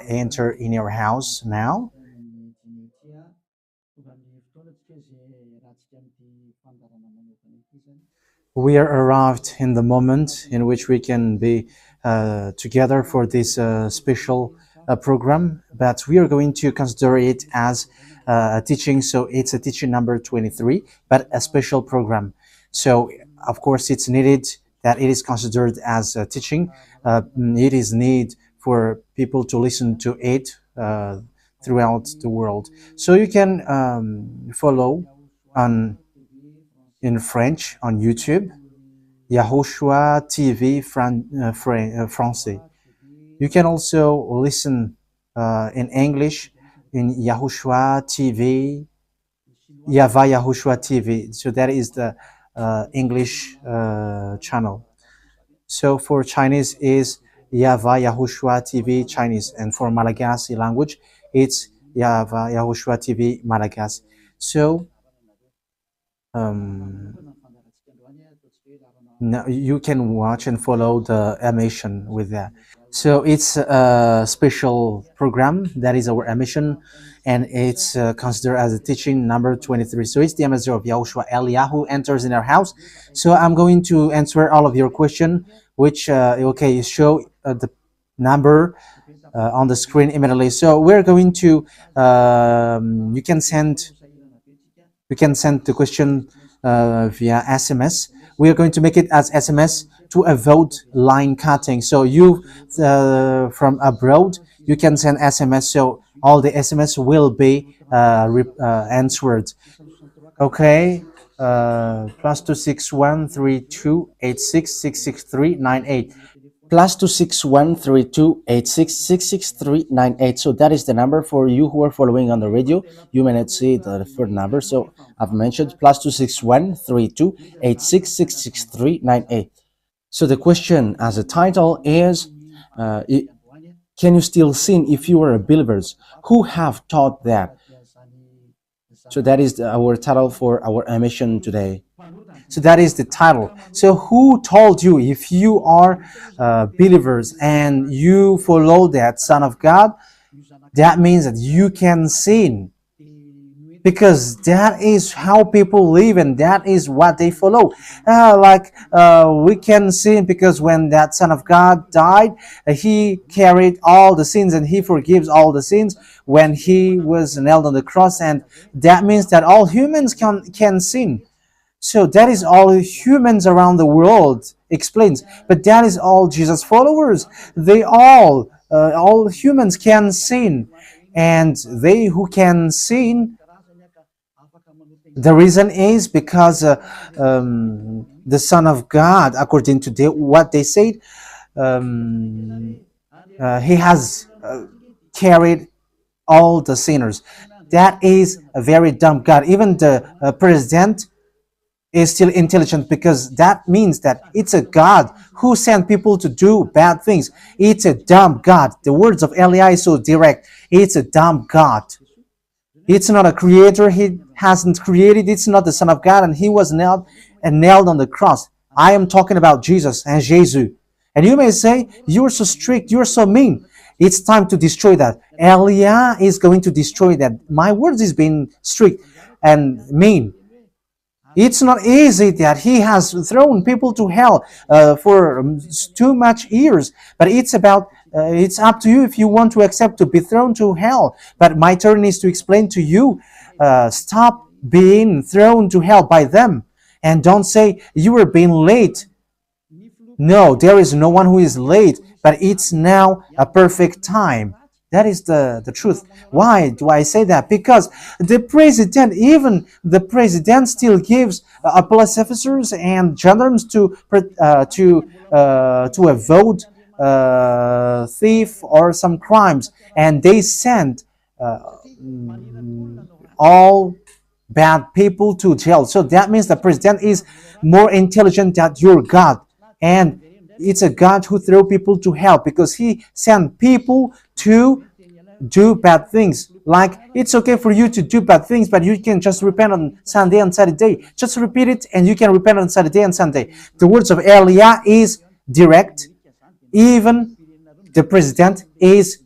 enter in your house now. We are arrived in the moment in which we can be together for this special program, but we are going to consider it as a teaching. So it's a teaching number 23, but a special program. So of course it's needed that it is considered as a teaching. It is need for people to listen to it throughout the world. So you can follow in French on YouTube, YAHOSHUAH TV Français. You can also listen in English in YAHOSHUAH TV, YAHVAH YAHOSHUAH TV. So that is the English channel. So for Chinese is YAHVAH YAHOSHUAH TV Chinese, and for Malagasy language it's YAHVAH YAHOSHUAH TV Malagasy. So now you can watch and follow the emission with that. So it's a special program that is our emission, and it's considered as a teaching number 23. So it's the ambassador of Yahushua Eliyahu enters in our house. So I'm going to answer all of your question, which okay, show the number on the screen immediately. So we're going to you can send the question via SMS. We are going to make it as SMS to avoid line cutting. So you from abroad, you can send SMS. So all the SMS will be answered. Okay. +2613286666398. +2613286666398. So that is the number for you who are following on the radio. You may not see the third number, so I've mentioned +2613286666398. So the question as a title is, can you still sin if you are a believers? Who have taught that? So that is our title for our emission today. So that is the title. So who told you if you are believers and you follow that Son of God, that means that you can sin? Because that is how people live and that is what they follow. We can sin because when that Son of God died, he carried all the sins and he forgives all the sins when he was nailed on the cross, and that means that all humans can sin. So that is all humans around the world explains, but that is all Jesus followers. They all humans can sin, and they who can sin, the reason is because the Son of God, according to what they said, he has carried all the sinners. That is a very dumb God. Even the president is still intelligent, because that means that it's a God who sent people to do bad things. It's a dumb God. The words of Eli is so direct. It's a dumb God. It's not a creator. He hasn't created. It's not the Son of God, and he was nailed on the cross. I am talking about Jesus and Jesus. And you may say, you're so strict, you're so mean. It's time to destroy that. Elia is going to destroy that. My words is being strict and mean. It's not easy that he has thrown people to hell for too much years, but it's about it's up to you if you want to accept to be thrown to hell. But my turn is to explain to you, stop being thrown to hell by them, and don't say you were being late. No, there is no one who is late, but it's now a perfect time. That is the truth. Why do I say that? Because the president, even the president, still gives police officers and gendarmes to avoid thief or some crimes, and they send all bad people to jail. So that means the president is more intelligent than your God, and it's a God who throw people to hell because he sent people to do bad things. Like, it's okay for you to do bad things, but you can just repent on Sunday and Saturday. Just repeat it and you can repent on Saturday and Sunday. The words of Elia is direct. Even The president is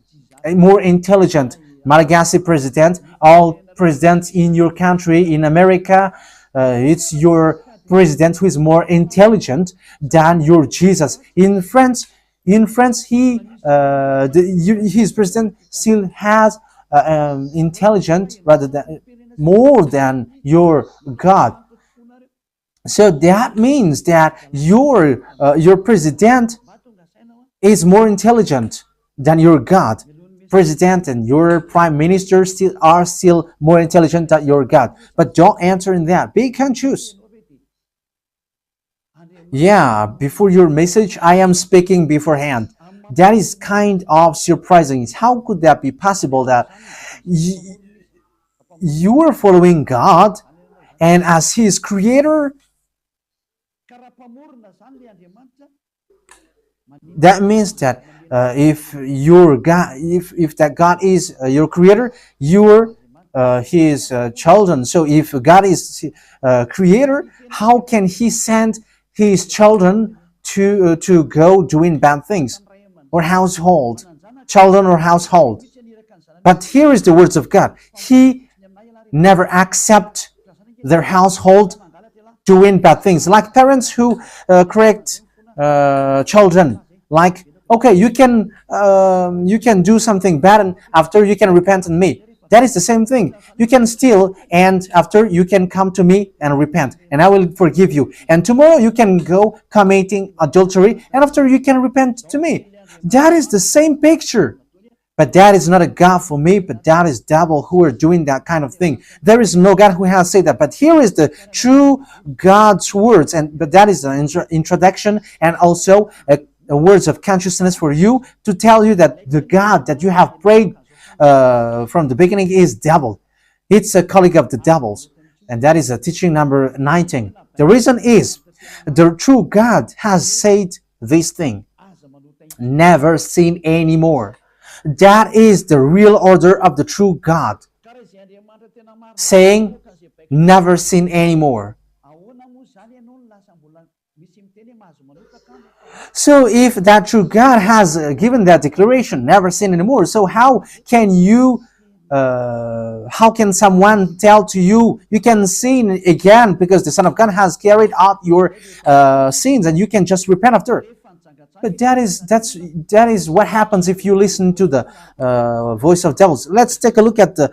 more intelligent. Malagasy president, all presidents in your country, in America, it's your president who is more intelligent than your Jesus. In France, his president still has intelligent rather than more than your God. So that means that your president is more intelligent than your God. President and your prime minister still more intelligent than your God. But don't answer in that. Be conscious. Yeah, before your message, I am speaking beforehand. That is kind of surprising. How could that be possible that you are following God and as His creator? That means that if your God, if that God is your creator, you're His children. So if God is creator, how can He send His children to go doing bad things or children or household? But here is the words of God. He never accept their household doing bad things, like parents who correct children, like, okay, you can do something bad and after you can repent in me. That is the same thing. You can steal and after you can come to me and repent and I will forgive you. And tomorrow you can go committing adultery and after you can repent to me. That is the same picture. But that is not a God for me, but that is devil who are doing that kind of thing. There is no God who has said that. But here is the true God's words, but that is the introduction and also a words of consciousness for you to tell you that the God that you have prayed from the beginning is devil. It's a colleague of the devils. And that is a teaching number 19. The reason is the true God has said this thing. Never sin anymore. That is the real order of the true God, saying never sin anymore. So if that true God has given that declaration, never sin anymore, so how can someone tell to you, you can sin again because the Son of God has carried out your sins and you can just repent after? But that is what happens if you listen to the voice of devils. Let's take a look at the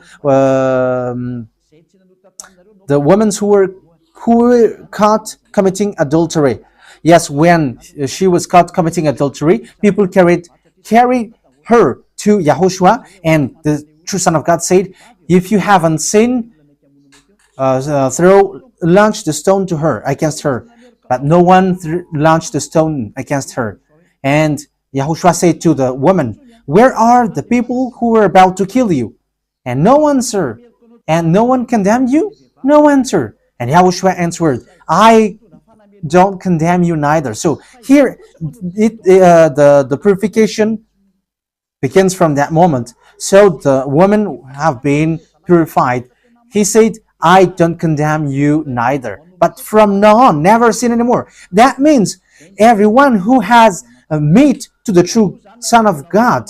women who were caught committing adultery. Yes, when she was caught committing adultery, people carried her to YAHOSHUAH, and the true Son of God said, "If you haven't sinned, launch the stone to her against her." But no one launched the stone against her. And YAHOSHUAH said to the woman, "Where are the people who were about to kill you?" And no answer. And no one condemned you? No answer. And YAHOSHUAH answered, "I don't condemn you neither." So here, the purification begins from that moment. So the women have been purified. He said, "I don't condemn you neither. But from now on, never sin anymore." That means everyone who has meet to the true Son of God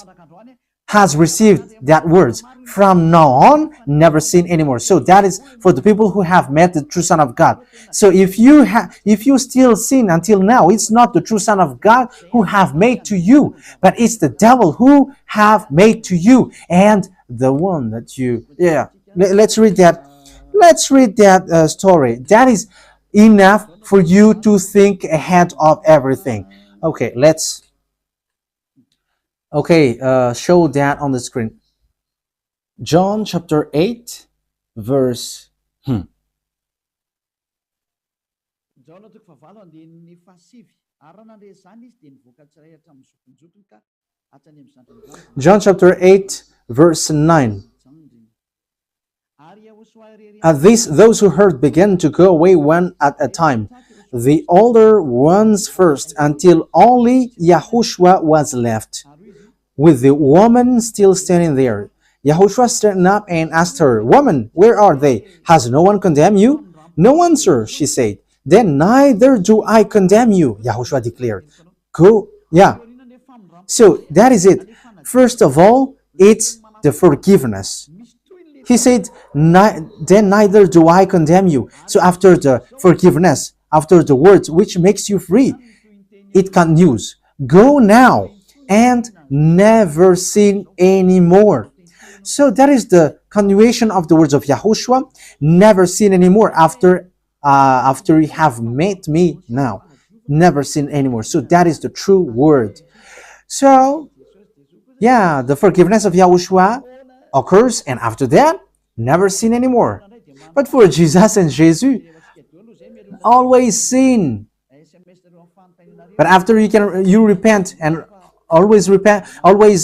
has received that words. From now on, never sin anymore. So that is for the people who have met the true Son of God. So if you still sin until now, it's not the true Son of God who have made to you, but it's the devil who have made to you, and the one that you. Yeah, let's read that. Let's read that story. That is enough for you to think ahead of everything. Okay, show that on the screen. John chapter 8, verse. John chapter 8, verse 9. At this, those who heard began to go away one at a time, the older ones first, until only YAHOSHUAH was left, with the woman still standing there. YAHOSHUAH straightened up and asked her, "Woman, where are they? Has no one condemned you?" "No one, sir," she said. "Then neither do I condemn you," YAHOSHUAH declared. Go, yeah. So that is it. First of all, it's the forgiveness. He said, then neither do I condemn you. So after the forgiveness, after the words which makes you free, it continues. Go now and never sin anymore. So that is the continuation of the words of Yahushua. Never sin anymore after you have met me now. Never sin anymore. So that is the true word. So yeah, the forgiveness of Yahushua occurs, and after that, never sin anymore. But for Jesus and Jesus, always sin. But after you repent and always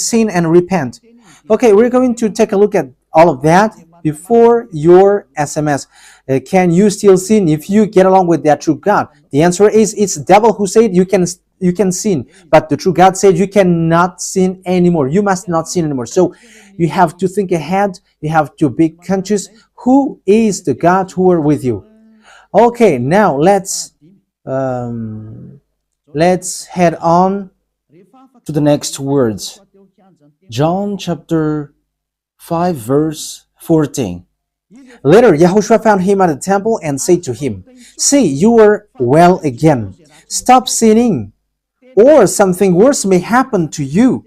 sin and repent. Okay, we're going to take a look at all of that before your SMS. Can you still sin if you get along with that true God? The answer is it's the devil who said you can sin, but the true God said you cannot sin anymore. You must not sin anymore. So you have to think ahead. You have to be conscious. Who is the God who are with you? Okay, now let's head on to the next words. John chapter 5 verse 14. Later, Yahushua found him at the temple and said to him, "See, you are well again. Stop sinning, or something worse may happen to you."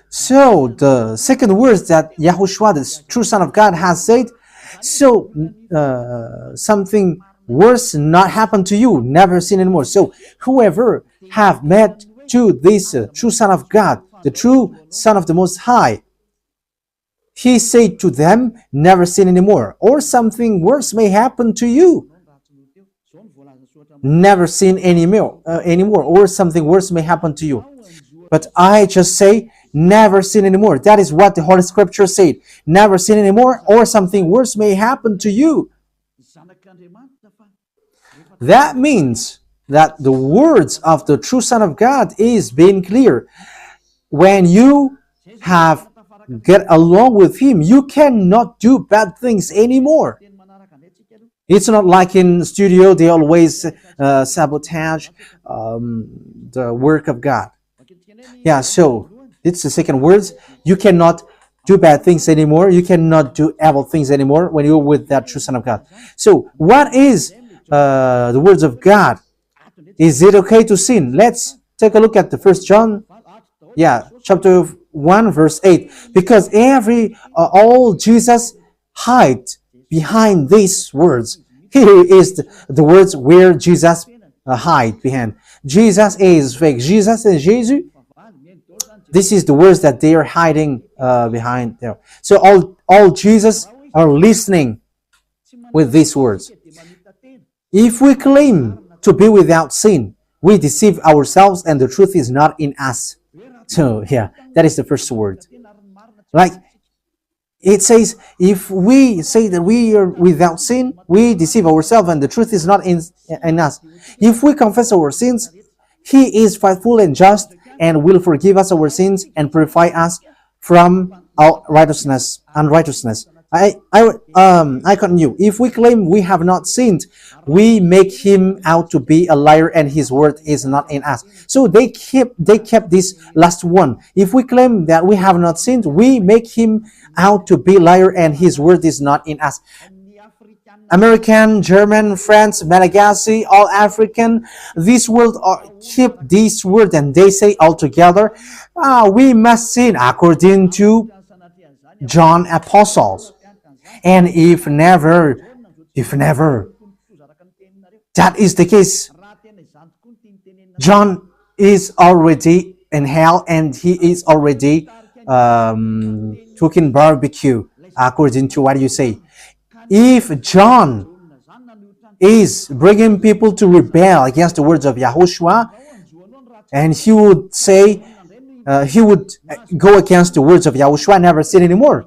So, the second words that Yahushua, the true Son of God, has said, so something worse not happen to you, never sin anymore. So, whoever have met to this true Son of God, the true Son of the Most High, he said to them, never sin anymore, or something worse may happen to you. Never sin anymore, or something worse may happen to you. But I just say, never sin anymore. That is what the Holy Scripture said. Never sin anymore, or something worse may happen to you. That means that the words of the true Son of God is being clear. When you have get along with him, you cannot do bad things anymore. It's not like in studio, they always sabotage the work of God. Yeah, so it's the second words. You cannot do bad things anymore. You cannot do evil things anymore when you're with that true Son of God. So what is the words of God? Is it okay to sin? Let's take a look at the First John, chapter 1 verse 8. Because all Jesus hide behind these words. Here is the words where Jesus hide behind. Jesus is fake. Jesus and Jesus, this is the words that they are hiding behind there. So all Jesus are listening with these words. If we claim to be without sin, we deceive ourselves and the truth is not in us. So that is the first word. Like it says, if we say that we are without sin, we deceive ourselves and the truth is not in us. If we confess our sins, he is faithful and just and will forgive us our sins and purify us from all unrighteousness. I continue. If we claim we have not sinned, we make him out to be a liar and his word is not in us. So they kept this last one. If we claim that we have not sinned, we make him out to be a liar and his word is not in us. American, German, French, Malagasy, all African, this world keep this word and they say all together, we must sin according to John Apostles. And if never that is the case, John is already in hell and he is already cooking barbecue according to what you say. If John is bringing people to rebel against the words of Yahushua, and he would say, he would go against the words of Yahushua, never sin anymore.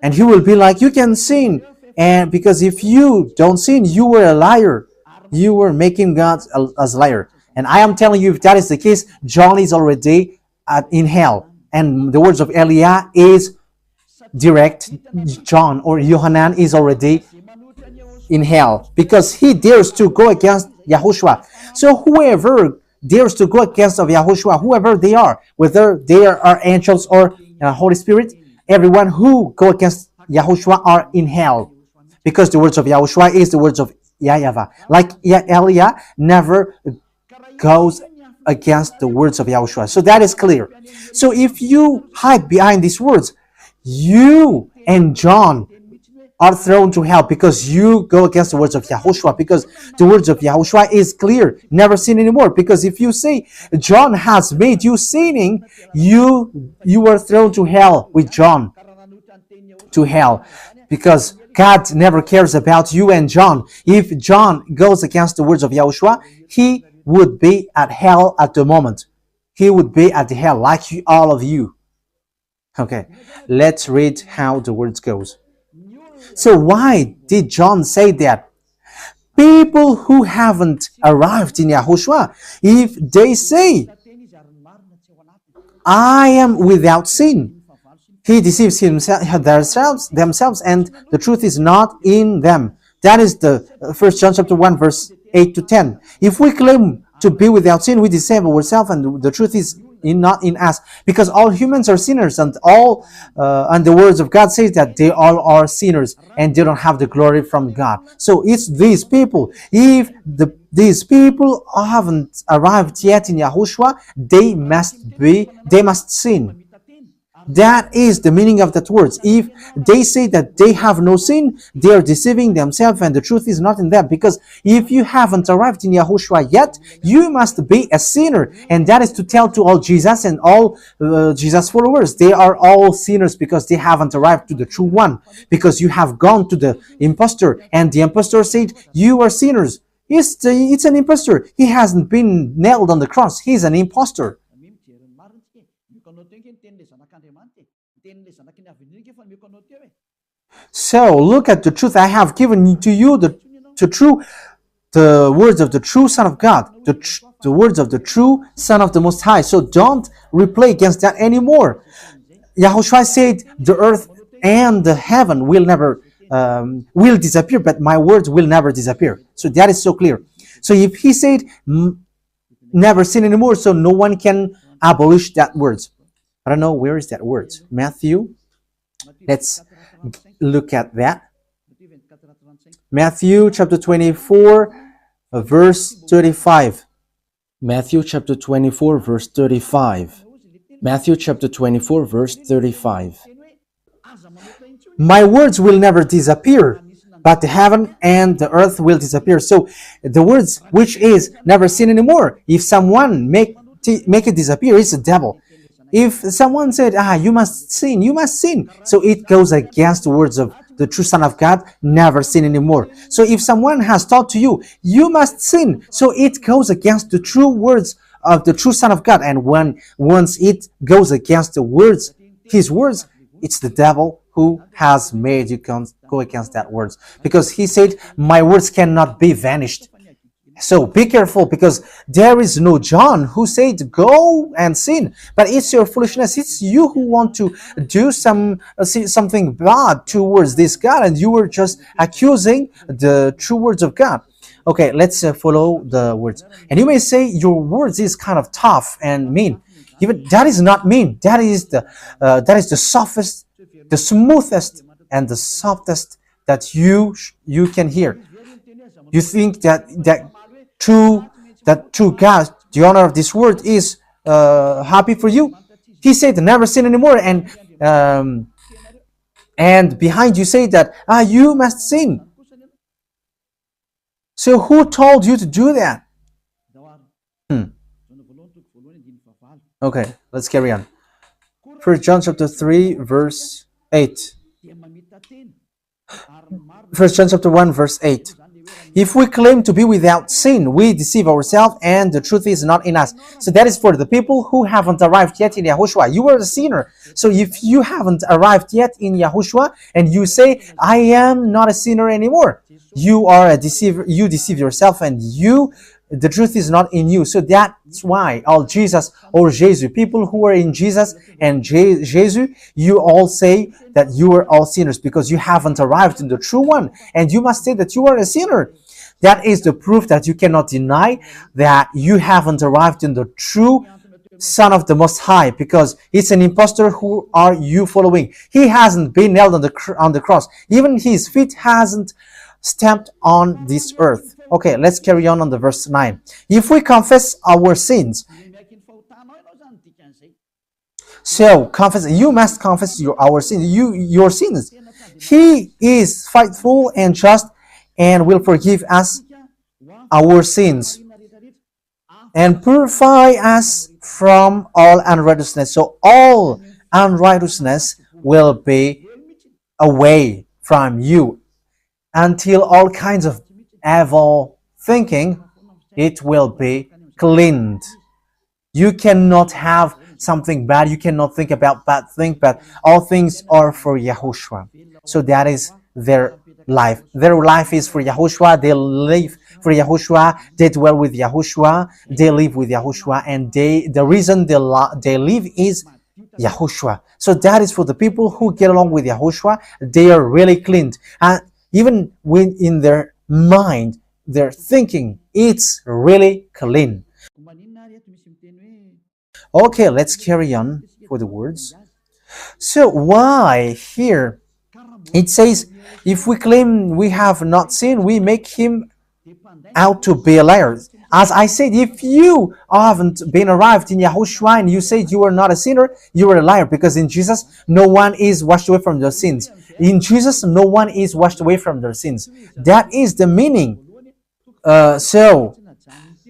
And he will be like, you can sin. And because if you don't sin, you were a liar. You were making God as a liar. And I am telling you, if that is the case, John is already in hell. And the words of Eliah is direct. John or Yohanan is already in hell because he dares to go against Yahushua. So whoever dares to go against of Yahushua, whoever they are, whether they are angels or Holy Spirit, everyone who go against Yahushua are in hell. Because the words of Yahushua is the words of YAHVAH. Like Elia never goes against the words of Yahushua. So that is clear. So if you hide behind these words, you and John are thrown to hell because you go against the words of Yahushua, because the words of Yahushua is clear, never sin anymore. Because if you say John has made you sinning, you are thrown to hell with John, to hell, because God never cares about you and John. If John goes against the words of Yahushua, he would be at hell at the moment. He would be at the hell like all of you. Okay, let's read how the words goes. So why did John say that? People who haven't arrived in Yahushua, if they say, I am without sin, he deceives themselves, and the truth is not in them. That is the 1 John chapter 1, verse 8 to 10. If we claim to be without sin, we deceive ourselves, and the truth is not in us, because all humans are sinners, and the words of God says that they all are sinners and they don't have the glory from God. So it's these people. If these people haven't arrived yet in Yahushua, they must sin. That is the meaning of that words. If they say that they have no sin, they are deceiving themselves, and the truth is not in them. Because if you haven't arrived in Yahushua yet, you must be a sinner. And that is to tell to all Jesus and all Jesus followers. They are all sinners because they haven't arrived to the true one. Because you have gone to the impostor, and the impostor said, you are sinners. It's an impostor. He hasn't been nailed on the cross. He's an impostor. So look at the truth. I have given to you the words of the true Son of God, the words of the true Son of the Most High. So don't replay against that anymore. Yahushua said the earth and the heaven will never will disappear, but my words will never disappear. So that is so clear. So if he said never sin anymore, so no one can abolish that words. I don't know, where is that word? Matthew. Let's look at that. Matthew chapter 24, verse 35. Matthew chapter 24, verse 35. Matthew chapter 24, verse 35. My words will never disappear, but the heaven and the earth will disappear. So the words which is never sin anymore, if someone make it disappear, it's the devil. If someone said, you must sin, you must sin. So it goes against the words of the true Son of God, never sin anymore. So if someone has taught to you, you must sin. So it goes against the true words of the true Son of God. And once it goes against the words, his words, it's the devil who has made you go against that words. Because he said, my words cannot be vanished. So be careful, because there is no John who said go and sin, but it's your foolishness. It's you who want to do something bad towards this God, and you were just accusing the true words of God. Okay, let's follow the words. And you may say your words is kind of tough and mean. Even that is not mean. That is the softest, the smoothest, and the softest that you can hear. You think that true God, the honor of this word, is happy for you? He said never sin anymore, and behind you say that you must sin. So who told you to do that? Okay, let's carry on. 1 John chapter 3, verse 8. 1 John chapter 1, verse 8. If we claim to be without sin, we deceive ourselves, and the truth is not in us. So that is for the people who haven't arrived yet in Yahushua. You are a sinner. So if you haven't arrived yet in Yahushua, and you say, I am not a sinner anymore, you are a deceiver. You deceive yourself, and the truth is not in you. So that's why all Jesus or Jesus, people who are in Jesus and Jesus, you all say that you are all sinners, because you haven't arrived in the true one, and you must say that you are a sinner. That is the proof that you cannot deny that you haven't arrived in the true Son of the Most High, because it's an impostor. Who are you following? He hasn't been nailed on the cross. Even his feet hasn't stamped on this earth. Okay, let's carry on the verse 9. If we confess our sins, so confess, you must confess our sins, your sins. He is faithful and just and will forgive us our sins and purify us from all unrighteousness. So all unrighteousness will be away from you until all kinds of evil thinking, it will be cleaned. You cannot have something bad. You cannot think about bad things, but all things are for Yahushua. So that is their life. Their life is for Yahushua. They live for Yahushua. They dwell with Yahushua. They live with Yahushua. And the reason they live is Yahushua. So that is for the people who get along with Yahushua. They are really cleaned. And even when in their mind, their thinking, it's really clean. Okay, let's carry on for the words. So why here it says, if we claim we have not sinned, we make him out to be a liar. As I said, if you haven't been arrived in Yahushua and you say you are not a sinner, you are a liar, because in Jesus, no one is washed away from their sins. In Jesus, no one is washed away from their sins. That is the meaning. So,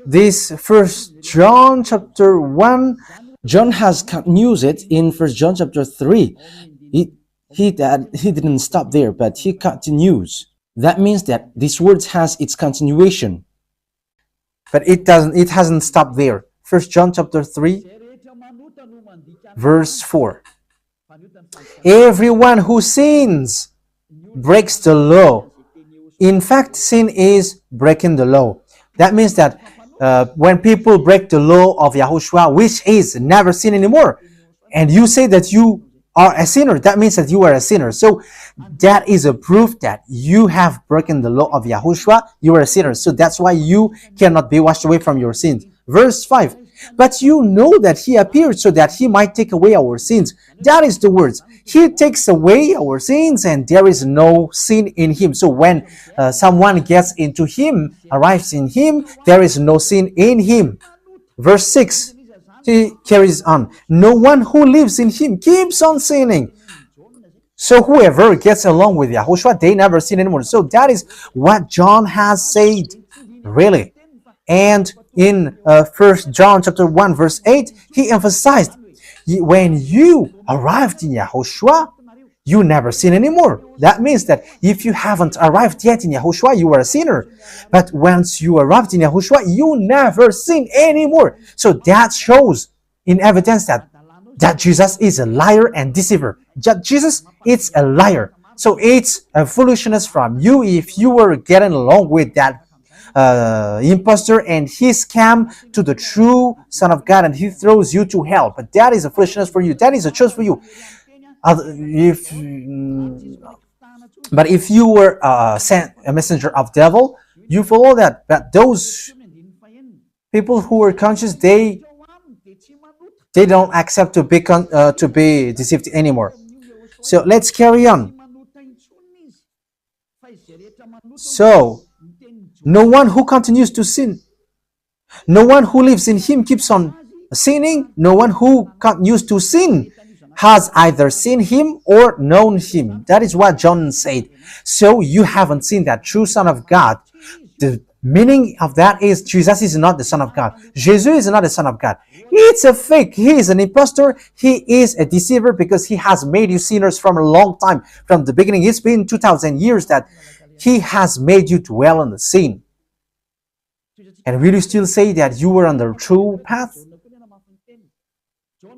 this First John chapter 1, John has used it in First John chapter 3. He didn't stop there, but he continues. That means that this word has its continuation. But it hasn't stopped there. First John chapter 3, verse 4. Everyone who sins breaks the law. In fact, sin is breaking the law. That means that when people break the law of Yahushua, which is never sin anymore, and you say that you are a sinner, that means that you are a sinner. So that is a proof that you have broken the law of Yahushua. You are a sinner. So that's why you cannot be washed away from your sins. Verse 5. But you know that he appeared so that he might take away our sins. That is the words. He takes away our sins, and there is no sin in him. So when someone gets into him, arrives in him, there is no sin in him. Verse 6, he carries on. No one who lives in him keeps on sinning. So whoever gets along with Yahushua, they never sin anymore. So that is what John has said, really. And in 1 John chapter 1 verse 8, he emphasized, when you arrived in Yahushua, you never sin anymore. That means that if you haven't arrived yet in Yahushua, you are a sinner. But once you arrived in Yahushua, you never sin anymore. So that shows in evidence that Jesus is a liar and deceiver. Jesus is a liar. So it's a foolishness from you if you were getting along with that impostor and he scam to the true Son of God and he throws you to hell. But that is a foolishness for you. That is a choice for you. But if you were sent a messenger of devil, you follow that. But those people who are conscious, they don't accept to be deceived anymore. So let's carry on. So no one who continues to sin, no one who lives in him keeps on sinning. No one who continues to sin has either seen him or known him. That is what John said. So you haven't seen that true Son of God. The meaning of that is Jesus is not the Son of God. Jesus is not the Son of God. It's a fake. He is an impostor. He is a deceiver because he has made you sinners from a long time. From the beginning, it's been 2,000 years that he has made you dwell on the sin. And will you still say that you were on the true path?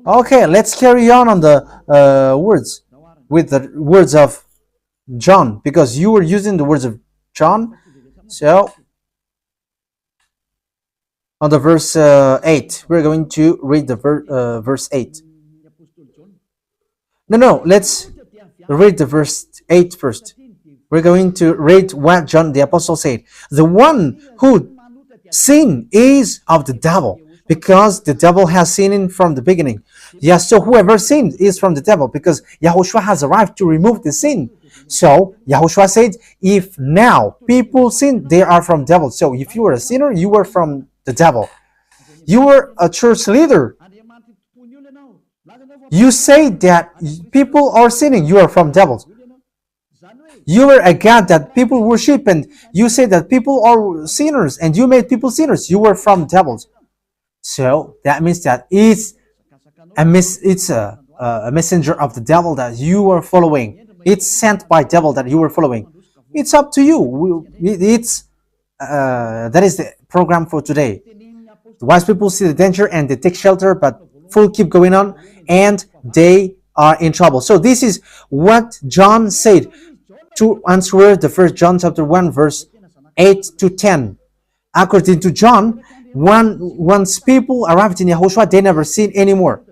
Okay, let's carry on the words with the words of John, because you were using the words of John. So on the verse 8, we're going to read the verse 8. No, let's read the verse 8 first. We're going to read what John the Apostle said. The one who sin is of the devil, because the devil has sinned from the beginning. Yes, so whoever sinned is from the devil, because Yahushua has arrived to remove the sin. So Yahushua said, if now people sin, they are from devil. So if you were a sinner, you were from the devil. You were a church leader. You say that people are sinning, you are from devils. You were a God that people worship, and you say that people are sinners, and you made people sinners, you were from devils. So that means that it's a messenger of the devil that you are following. It's sent by devil that you are following. It's up to you. That is the program for today. The wise people see the danger and they take shelter, but fool keep going on and they are in trouble. So this is what John said to answer the first John chapter 1 verse 8 to 10. According to John, once people arrived in Yahushua, they never sin anymore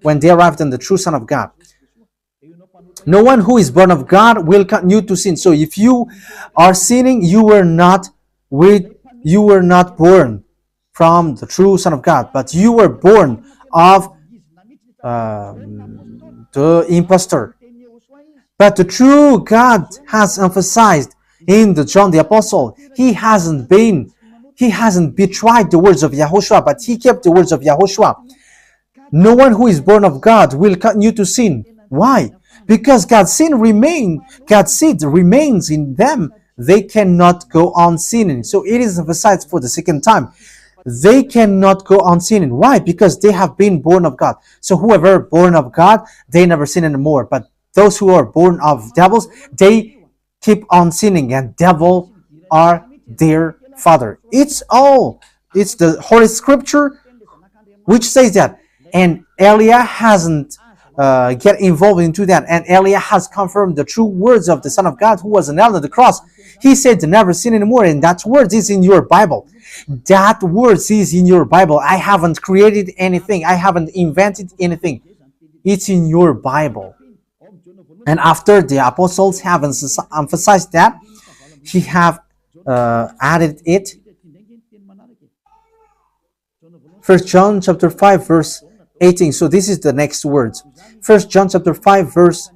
when they arrived in the true Son of God. No one who is born of God will continue to sin. So if you are sinning, you were not born from the true Son of God, but you were born of the impostor. But the true God has emphasized in the John the Apostle, he hasn't betrayed the words of Yahushua, but he kept the words of Yahushua. No one who is born of God will continue to sin. Why? Because God's seed remains in them. They cannot go on sinning. So it is emphasized for the second time. They cannot go on sinning. Why? Because they have been born of God. So whoever born of God, they never sin anymore. But those who are born of devils, they keep on sinning, and devil are their father. It's the Holy Scripture which says that. And Elia hasn't get involved into that. And Elia has confirmed the true words of the Son of God who was nailed on the cross. He said to never sin anymore, and that word is in your Bible. That word is in your Bible. I haven't created anything. I haven't invented anything. It's in your Bible. And after the apostles have emphasized that, he have added it. 1 John chapter 5 verse 18. So this is the next words. 1 John chapter 5 verse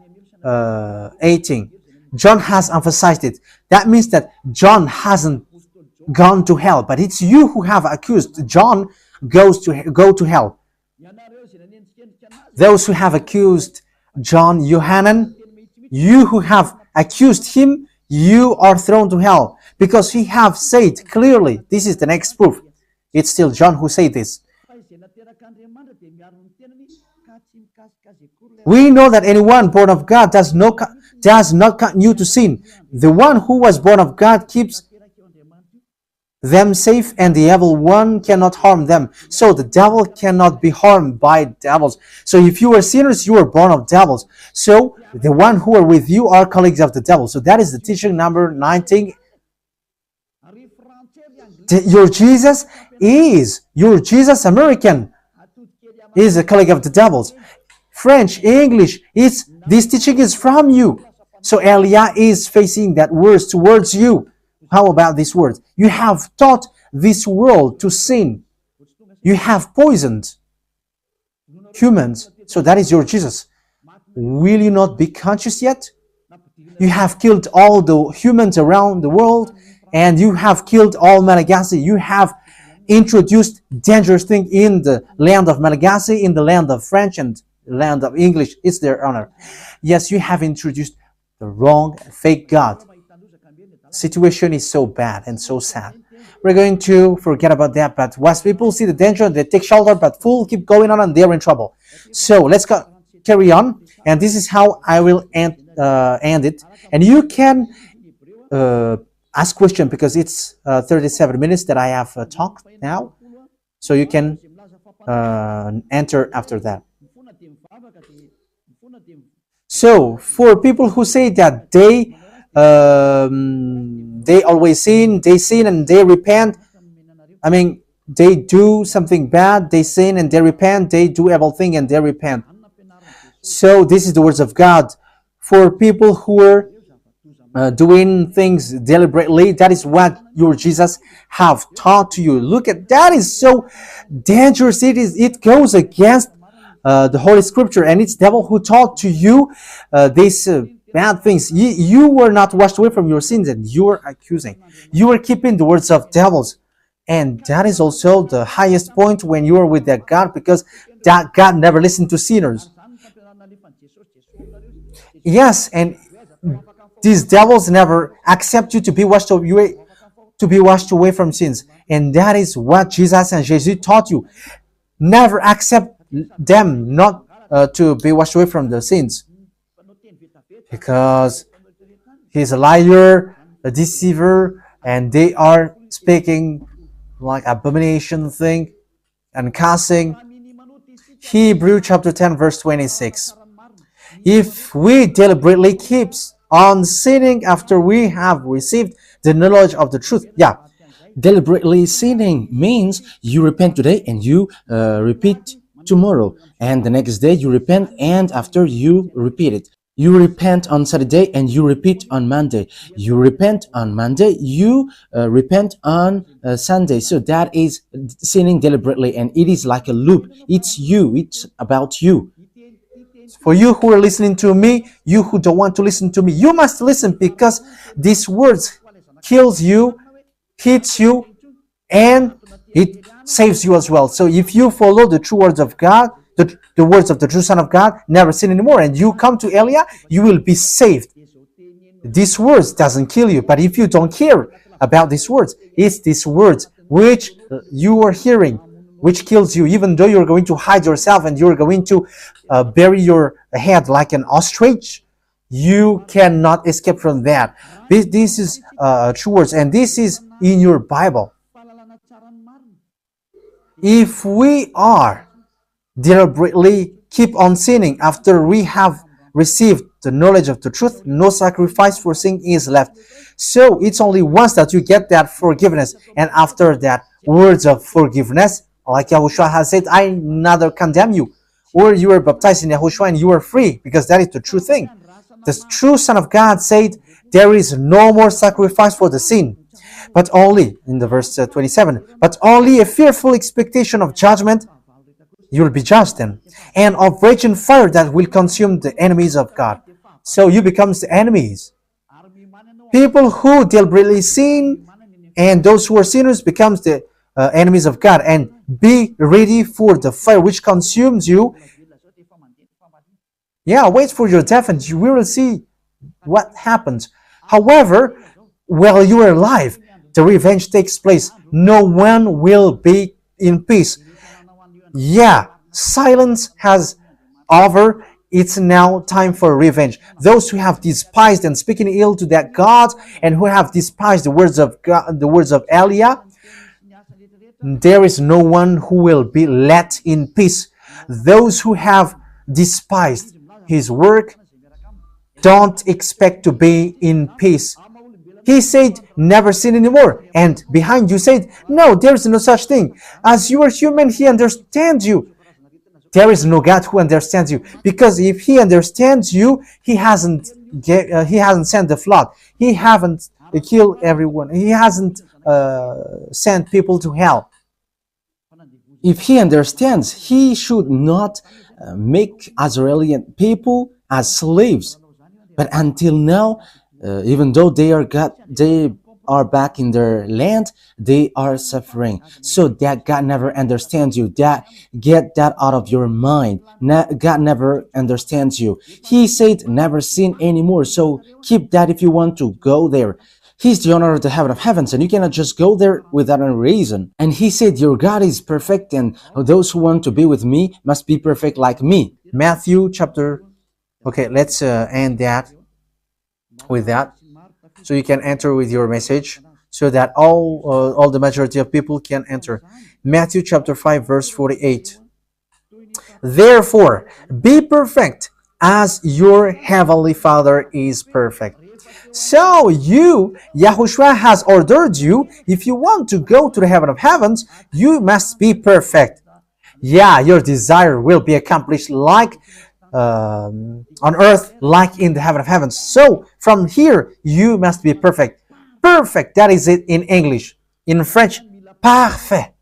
18. John has emphasized it. That means that John hasn't gone to hell, but it's you who have accused John go to hell. Those who have accused John Yohanan, you who have accused him, you are thrown to hell, because he have said clearly. This is the next proof. It's still John who said this. We know that anyone born of God does not continue to sin. The one who was born of God keeps them safe, and the evil one cannot harm them. So the devil cannot be harmed by devils. So if you are sinners, you are born of devils. So the one who are with you are colleagues of the devil. So that is the teaching number 19. Your Jesus American is a colleague of the devils. French, English, this teaching is from you. So Elia is facing that words towards you. How about this word? You have taught this world to sin. You have poisoned humans. So that is your Jesus. Will you not be conscious yet? You have killed all the humans around the world, and you have killed all Malagasy. You have introduced dangerous things in the land of Malagasy, in the land of French, and the land of English. It's their honor. Yes, you have introduced the wrong, fake God. Situation is so bad and so sad. We're going to forget about that, but once people see the danger, they take shelter, but fools keep going on and they're in trouble. So let's carry on, and this is how I will end it. And you can ask question, because it's 37 minutes that I have talked now, so you can enter after that. So for people who say that they always sin, and they repent. I mean, they do something bad, they sin and they repent. They do everything and they repent. So this is the words of God for people who are doing things deliberately. That is what your Jesus have taught to you. Look at that, is so dangerous. It goes against the Holy Scripture, and it's devil who taught to you these bad things. You were not washed away from your sins, and you are accusing. You are keeping the words of devils, and that is also the highest point when you are with that God, because that God never listened to sinners. Yes, and these devils never accept you to be washed away from sins, and that is what Jesus and Jesus taught you. Never accept them not to be washed away from the sins, because he's a liar, a deceiver, and they are speaking like abomination thing and cussing. Hebrew chapter 10 verse 26. If we deliberately keeps on sinning after we have received the knowledge of the truth, yeah, Deliberately sinning means you repent today and you repeat tomorrow, and the next day you repent, and after you repeat it. You repent on Saturday and you repeat on Monday. You repent on Monday, you repent on Sunday. So that is sinning deliberately, and it is like a loop. It's you, it's about you. for you who are listening to me, you who don't want to listen to me, you must listen, because these words kills you, hits you, and it saves you as well. So if you follow the true words of God, the words of the true Son of God, never sin anymore, and you come to Elia, you will be saved. These words doesn't kill you, but if you don't care about these words, it's these words which you are hearing which kills you, even though you're going to hide yourself and you're going to bury your head like an ostrich. You cannot escape from that. This is true words, and this is in your Bible. If we are deliberately keep on sinning after we have received the knowledge of the truth, no sacrifice for sin is left. So it's only once that you get that forgiveness, and after that, words of forgiveness, like Yahushua has said, I neither condemn you. Or you are baptized in Yahushua and you are free, because that is the true thing. The true Son of God said, there is no more sacrifice for the sin, but only, in the verse 27, but only a fearful expectation of judgment. You will be judged then, and of raging fire that will consume the enemies of God. So you become the enemies. People who deliberately sin and those who are sinners becomes the enemies of God, and be ready for the fire which consumes you. Yeah, wait for your death and you will see what happens. However, while you are alive, the revenge takes place. No one will be in peace. Yeah, silence has over. It's now time for revenge. Those who have despised and speaking ill to that God, and who have despised the words of God, the words of Elia, there is no one who will be let in peace. Those who have despised his work don't expect to be in peace. He said, never sin anymore. And behind you said, no, there is no such thing. As you are human, he understands you. There is no God who understands you. Because if he understands you, he hasn't sent the flood. He haven't killed everyone. He hasn't sent people to hell. If he understands, he should not make Israeli people as slaves. But until now, even though they are back in their land, they are suffering. So that God never understands you. Get that out of your mind. God never understands you. He said never sin anymore. So keep that if you want to go there. He's the owner of the heaven of heavens, and you cannot just go there without a reason. And he said, your God is perfect, and those who want to be with me must be perfect like me. Matthew chapter... Okay, let's end that with that. So you can enter with your message, so that all the majority of people can enter. Matthew chapter 5 verse 48. Therefore, be perfect as your heavenly Father is perfect. So Yahushua has ordered you, if you want to go to the heaven of heavens, you must be perfect. Yeah, your desire will be accomplished like on earth like in the heaven of heavens. So from here, you must be perfect. Perfect, that is it in English. In French, parfait.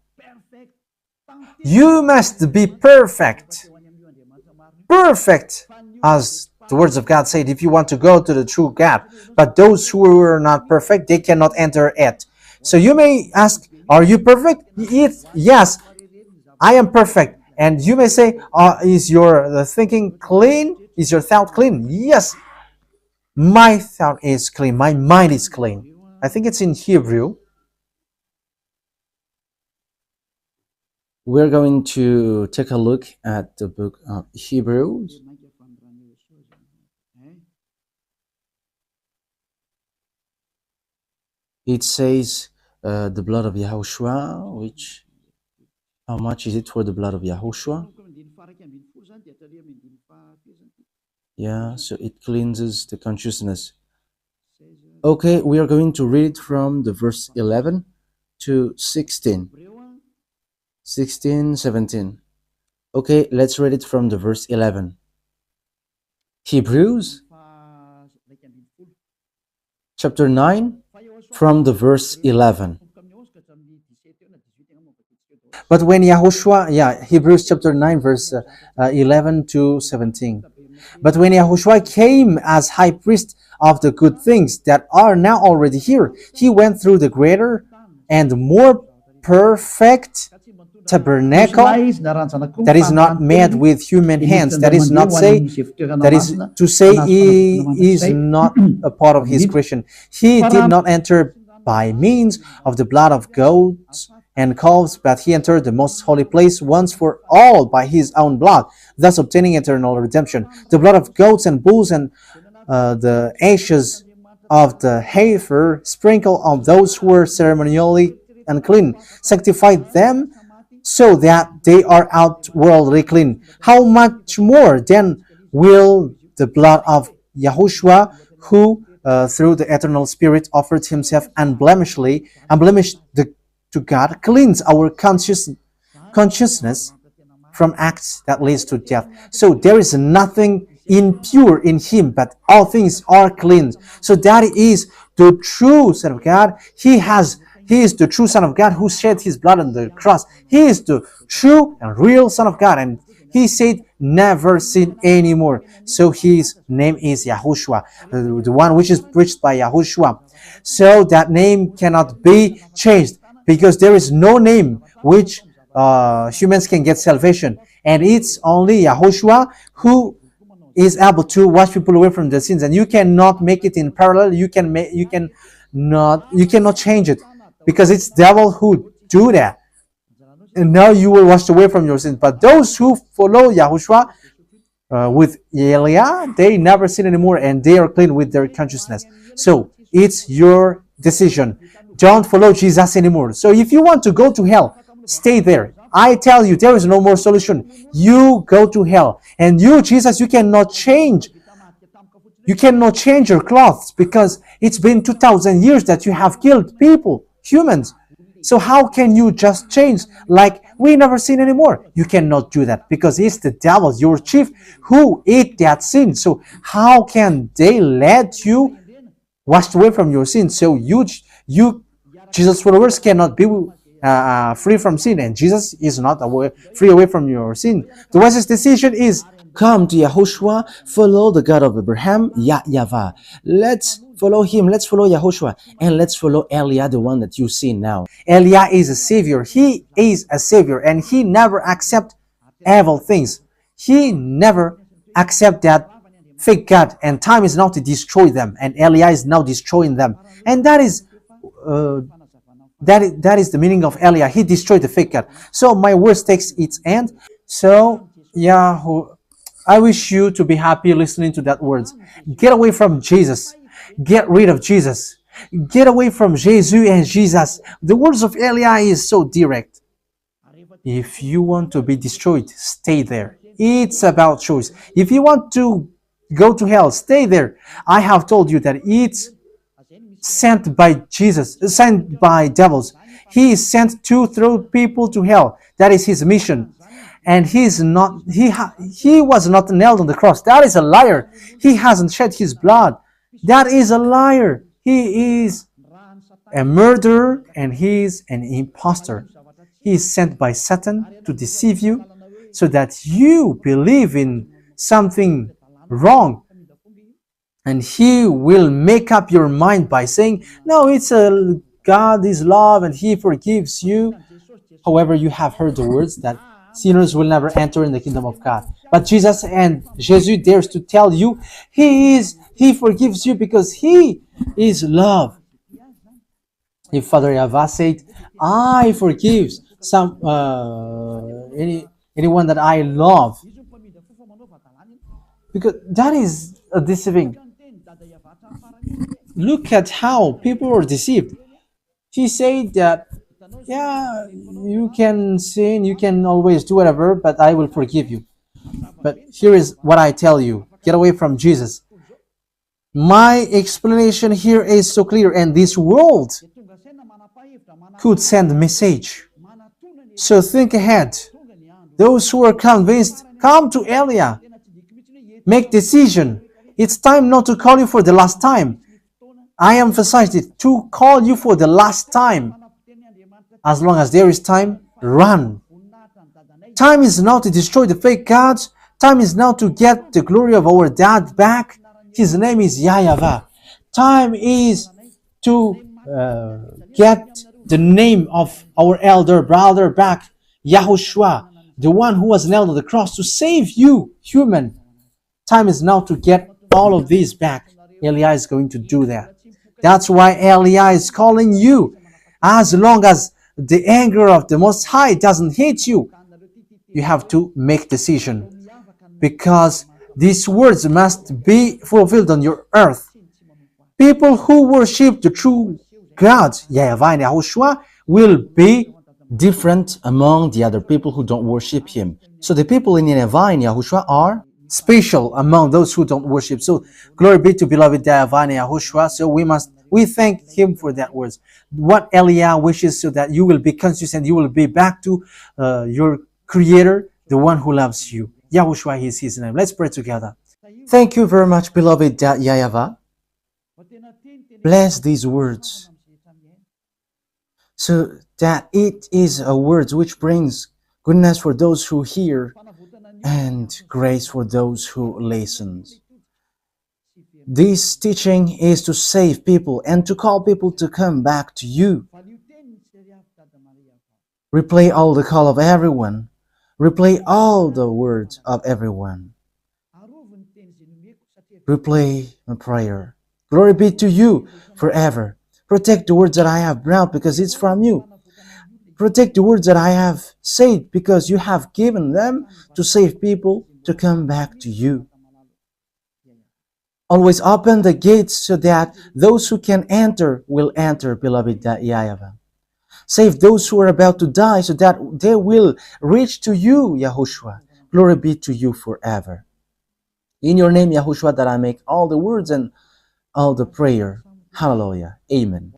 You must be perfect. Perfect, as the words of God said, if you want to go to the true God. But those who are not perfect, they cannot enter it. So you may ask, are you perfect? Yes, I am perfect. And you may say, is your thinking clean? Is your thought clean? Yes, my thought is clean. My mind is clean. I think it's in Hebrew. We're going to take a look at the book of Hebrews. It says the blood of YAHOSHUAH, which, how much is it for the blood of YAHOSHUAH? Yeah, so it cleanses the consciousness. Okay, we are going to read from the verse 11 to 16. 16, 17. Okay, let's read it from the verse 11. Hebrews chapter 9 from the verse 11. But when Yahushua, Hebrews chapter 9, verse 11 to 17. But when Yahushua came as high priest of the good things that are now already here, he went through the greater and more perfect tabernacle that is not made with human hands. That is to say he is not a part of his creation. He did not enter by means of the blood of goats and calves, but he entered the most holy place once for all by his own blood, thus obtaining eternal redemption. The blood of goats and bulls and the ashes of the heifer sprinkled on those who were ceremonially unclean, sanctified them so that they are outwardly clean. How much more then will the blood of Yahushua, who through the eternal Spirit offered himself unblemished to God, cleanse our consciousness from acts that leads to death. So there is nothing impure in him, but all things are cleansed. So that is the true Son of God. He is the true Son of God who shed his blood on the cross. He is the true and real Son of God. And he said, never sin anymore. So his name is Yahushua, the one which is preached by Yahushua. So that name cannot be changed because there is no name which humans can get salvation. And it's only Yahushua who is able to wash people away from their sins. And you cannot make it in parallel. You cannot change it, because it's devil who do that. And now you will wash away from your sins. But those who follow Yahushua with Elia, they never sin anymore, and they are clean with their consciousness. So it's your decision. Don't follow Jesus anymore. So if you want to go to hell, stay there. I tell you, there is no more solution. You go to hell. And you, Jesus, you cannot change. You cannot change your clothes, because it's been 2,000 years that you have killed people, humans. So how can you just change like we never sin anymore? You cannot do that, because it's the devil, your chief, who ate that sin. So how can they let you wash away from your sin? So you Jesus' followers cannot be free from sin, and Jesus is not free away from your sin. The wisest decision is come to Yahushua, follow the God of Abraham, YAHVAH. Let's follow him, let's follow Yahushua, and let's follow Elia, the one that you see now. Elia is a savior. He is a savior, and he never accept evil things. He never accept that fake God, and time is now to destroy them, and Elia is now destroying them. And that is the meaning of Elia. He destroyed the fake God. So my words takes its end. So I wish you to be happy listening to that words. Get away from Jesus. Get rid of Jesus. Get away from Jesus and Jesus. The words of Elia is so direct. If you want to be destroyed, stay there. It's about choice. If you want to go to hell, stay there. I have told you that it's sent by Jesus, sent by devils. He is sent to throw people to hell. That is his mission. and he was not nailed on the cross. That is a liar. He hasn't shed his blood. That is a liar. He is a murderer and he is an impostor. He is sent by Satan to deceive you so that you believe in something wrong. And he will make up your mind by saying, no, God is love and he forgives you. However, you have heard the words that sinners will never enter in the kingdom of God. But Jesus dares to tell you, he forgives you because he is love. If Father YAHVAH said, I forgive anyone that I love, because that is a deceiving. Look at how people are deceived. He said that, yeah, you can sin, you can always do whatever, but I will forgive you. But here is what I tell you. Get away from Jesus. My explanation here is so clear, and this world could send a message. So think ahead. Those who are convinced, come to Elia. Make decision. It's time not to call you for the last time. I emphasize it, to call you for the last time. As long as there is time, run. Time is now to destroy the fake gods. Time is now to get the glory of our dad back. His name is YAHVAH. Time is to get the name of our elder brother back, YAHOSHUAH, the one who was nailed on the cross to save you, human. Time is now to get all of these back. Elia is going to do that. That's why Elia is calling you. As long as the anger of the Most High doesn't hit you, you have to make decision, because these words must be fulfilled on your earth. People who worship the true God, YAHVAH and YAHOSHUAH, will be different among the other people who don't worship him. So the people in YAHVAH and YAHOSHUAH are special among those who don't worship. So glory be to beloved YAHVAH and YAHOSHUAH. So we thank him for that words. What Elia wishes, so that you will be consistent, you will be back to your Creator, the one who loves you. YAHOSHUAH is his name. Let's pray together. Thank you very much, beloved YAHVAH. Bless these words, so that it is a word which brings goodness for those who hear and grace for those who listen. This teaching is to save people and to call people to come back to you. Replay all the call of everyone. Replay all the words of everyone. Replay my prayer. Glory be to you forever. Protect the words that I have brought, because it's from you. Protect the words that I have said, because you have given them to save people to come back to you. Always open the gates so that those who can enter will enter, beloved YAHVAH. Save those who are about to die so that they will reach to you, YAHOSHUAH. Glory be to you forever. In your name, YAHOSHUAH, that I make all the words and all the prayer. Hallelujah. Amen.